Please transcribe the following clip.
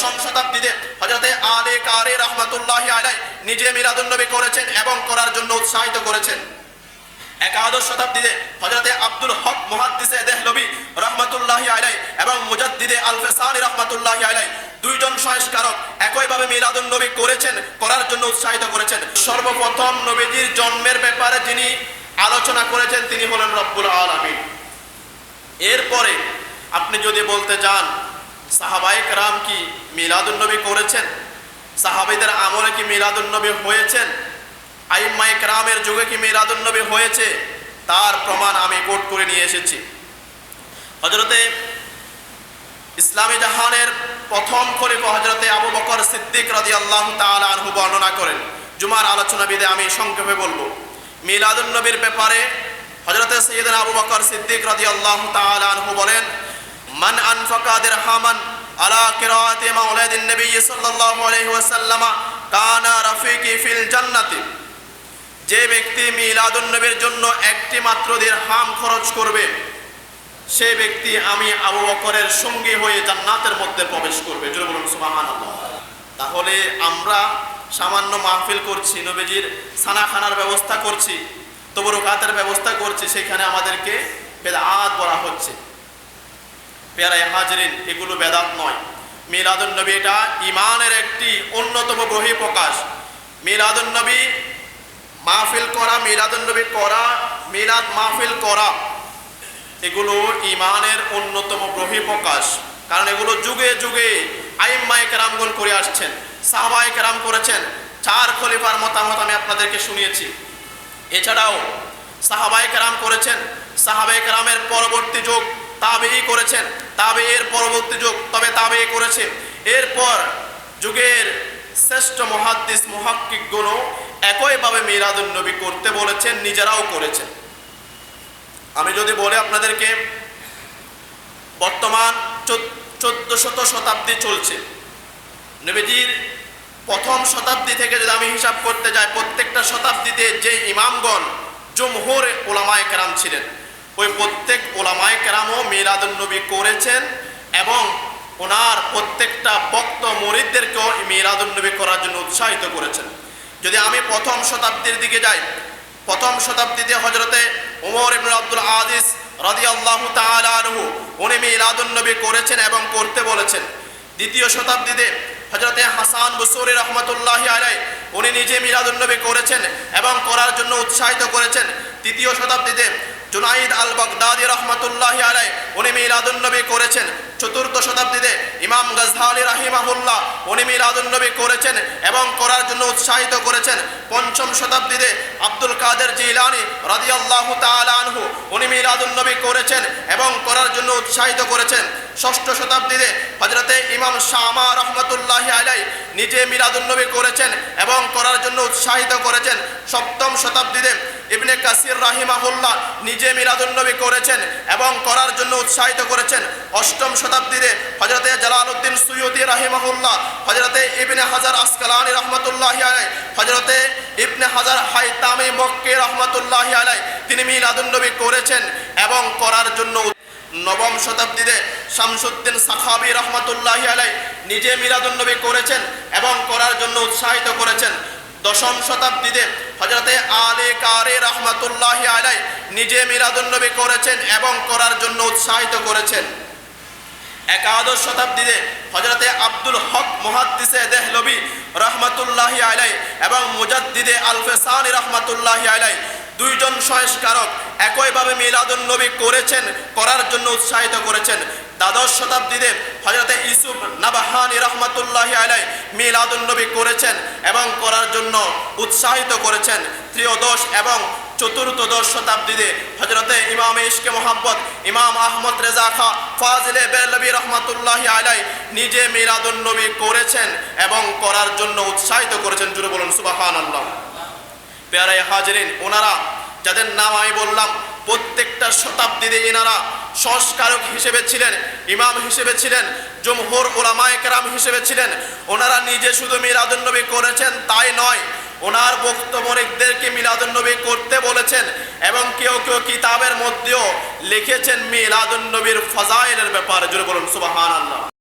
দশম শতাব্দীতে হযরতে আলী কারি রাহমাতুল্লাহি আলাইহি নিজে মিলাদুন নবী করেছেন এবং করার জন্য উৎসাহিত করেছেন। একাদশ শতাব্দীতে হযরতে আব্দুল হক মুহাদ্দিসে দেহলভী রাহমাতুল্লাহি আলাইহি এবং মুজাদ্দিদে আল ফিসানি রাহমাতুল্লাহি আলাইহি দুইজন সংস্কারক একইভাবে মিলাদুন নবী করেছেন, করার জন্য উৎসাহিত করেছেন। সর্বপ্রথম নবীজির জন্মের ব্যাপারে যিনি আলোচনা করেছেন তিনি হলেন রব্বুল আলামিন। এরপরে আপনি যদি বলতে যান সাহাবায়ে কেরাম কি মিলাদুন নবী করেছেন, সাহাবীদের আমলে কি মিলাদুন নবী হয়েছেন, আইম্মায়ে কেরামের যুগে কি মিলাদুন নবী হয়েছে, তার প্রমাণ আমি কোট করে নিয়ে এসেছি। হযরতে ইসলামী জাহানের প্রথম খলিফা হযরতে আবু বকর সিদ্দিক রাদিয়াল্লাহু তাআলা আনহু বর্ণনা করেন। জুমার আলোচনা বিদে আমি সংক্ষেপে বলবো। মিলাদুন নবীর ব্যাপারে হযরতে সাইয়্যিদনা আবু বকর সিদ্দিক রাদিয়াল্লাহু তাআলা আনহু বলেন, মান আনফাকা দিরহামান আলা কিরাআতি মাওলাদিন নবী সাল্লাল্লাহু আলাইহি ওয়াসাল্লাম কানা রাফিকি ফিল জান্নাতি। যে ব্যক্তি মিলাদুন নবীর জন্য একটি মাত্র দিরহাম খরচ করবে সে ব্যক্তি আমি আবু বকরের সঙ্গী হয়ে জান্নাতের মধ্যে প্রবেশ করবে। জোরে বলুন সুবহানাল্লাহ। তাহলে আমরা সামান্য মাহফিল করছি, নবীজির সানাখানার ব্যবস্থা করছি, তবরুকাতের ব্যবস্থা করছি, সেখানে আমাদেরকে বেদাত বলা হচ্ছে। পেয়ারায়ে হাজরিন, এগুলো বেদাত নয়। মিলাদুন নবী এটা ঈমানের একটি অন্যতম বহিঃপ্রকাশ। মিলাদুন নবী মাহফিল করা, মিলাদুন নবী করা, মিলাদ মাহফিল করা, এগুলো ঈমানের অন্যতম বহিঃপ্রকাশ। কারণ এগুলো যুগে যুগে আইম্মায়ে কেরামগণ করে আসছেন, সাহাবায়ে কেরাম করেছেন। চার খলিফার মতামত আমি আপনাদেরকে শুনিয়েছি। এছাড়াও সাহাবায়ে কেরাম করেছেন, সাহাবায়ে কেরামের পরবর্তী যুগ তাবেঈ করেছেন, তাবেঈর পরবর্তী যুগ তবে তাবেঈ করেছে। এরপর যুগের শ্রেষ্ঠ মুহাদ্দিস মুহাক্কিকগণও একইভাবে মিলাদুন নবী করতে বলেছেন, নিজেরাও করেছেন। আমি যদি বলি আপনাদেরকে, বর্তমান 1400 শতাব্দী চলছে। নবীজির প্রথম শতাব্দী থেকে যদি আমি হিসাব করতে যাই, প্রত্যেকটা শতাব্দীতে যে ইমামগণ জমহুর উলামায়ে কেরাম ছিলেন, ওই প্রত্যেক উলামায়ে কেরামও মিলাদুন নবী করেছেন এবং ওনার প্রত্যেকটা ভক্ত মুরিদদেরকেও মিলাদুন নবী করার জন্য উৎসাহিত করেছেন। যদি আমি প্রথম শতাব্দীর দিকে যাই, প্রথম শতাব্দীতে হযরতে ওমর ইবনে আব্দুল আজিজ রাদিয়াল্লাহু তাআলা আনহু উনি মিলাদুন নবী করেছেন এবং করতে বলেছেন। দ্বিতীয় শতাব্দীতে হযরতে হাসান বসরি রাহমাতুল্লাহি আলাইহি উনি নিজে মিলাদুন নবী করেছেন এবং করার জন্য উৎসাহিত করেছেন। তৃতীয় শতাব্দীতে জুনাইদ আল বাগদাদি রাহমাতুল্লাহি আলাইহি উনি মিলাদুন নবী করেছেন। চতুর্থ শতাব্দীতে ইমাম গাজযালি রাহিমাহুল্লাহ উনি মিলাদুন নবী করেছেন এবং করার জন্য উৎসাহিত করেছেন। পঞ্চম শতাব্দীতে আব্দুল কাদের জিলানী রাদিয়াল্লাহু তাআলা আনহু উনি মিলাদুন নবী করেছেন এবং করার জন্য উৎসাহিত করেছেন। ষষ্ঠ শতাব্দীতে হযরতে ইমাম শামা রাহমাতুল্লাহি আলাইহি নিজে মিলাদুন নবী করেছেন এবং করার জন্য উৎসাহিত করেছেন। সপ্তম শতাব্দীতে ইবনে কাসির রাহিমাহুল্লাহ নিজে মিলাদুন নবী করেছেন এবং করার জন্য উৎসাহিত করেছেন। অষ্টম শতাব্দীতে হযরতে জালালউদ্দিন সুয়ুতি রাহিমাহুল্লাহ, হযরতে ইবনে হাজার আসকালানি রাহমাতুল্লাহি আলাইহি, হযরতে ইবনে হাজার হাইতামি মক্কি রাহমাতুল্লাহি আলাইহি তিনি মিলাদুন নবী করেছেন এবং করার জন্য। নবম শতাব্দীতে শামসুদ্দিন সাখাবী রাহমাতুল্লাহি আলাইহি নিজে মিলাদুন নবী করেছেন এবং করার জন্য উৎসাহিত করেছেন। দশম শতাব্দীতে হযরতে আলী কারি রাহমাতুল্লাহি আলাইহি নিজে মিলাদুন নবী করেছেন এবং করার জন্য উৎসাহিত করেছেন। একাদশ শতাব্দীতে হযরতে আব্দুল হক মুহাদ্দিসে দেহলভী রাহমাতুল্লাহি আলাইহি এবং মুজাদ্দিদে আল ফিসানি রাহমাতুল্লাহি আলাইহি দুইজন সংস্কারক একইভাবে মিলাদুন নবী করেছেন, করার জন্য উৎসাহিত করেছেন। দ্বাদশ শতাব্দীতে হযরতে ইউসুফ নাবাহানী রাহমাতুল্লাহি আলাইহি মিলাদুন নবী করেছেন এবং করার জন্য উৎসাহিত করেছেন। ত্রয়োদশ এবং চতুর্দশ শতাব্দীতে হযরতে ইমাম ইশকে মোহাম্মদ ইমাম আহমদ রেজা খা ফাজিলে বেরলভী রাহমাতুল্লাহি আলাইহি নিজে মিলাদুন নবী করেছেন এবং করার জন্য উৎসাহিত করেছেন। জোরে বলুন সুবহানাল্লাহ। পেয়ারায়ে হাজরিন, ওনারা যাদের নাম আমি বললাম প্রত্যেকটা শতাব্দীতে এনারা সংস্কারক হিসেবে ছিলেন, ইমাম হিসেবে ছিলেন, জমহুর উলামায়ে কেরাম হিসেবে ছিলেন। ওনারা নিজে শুধু মিলাদুন নবী করেছেন তাই নয়, ওনার বক্তমরিকদেরকে মিলাদুন নবী করতে বলেছেন এবং কেউ কেউ কিতাবের মধ্যেও লিখেছেন মিলাদুন নবীর ফাজাইলের ব্যাপারে। জোরে বলুন সুবহানাল্লাহ।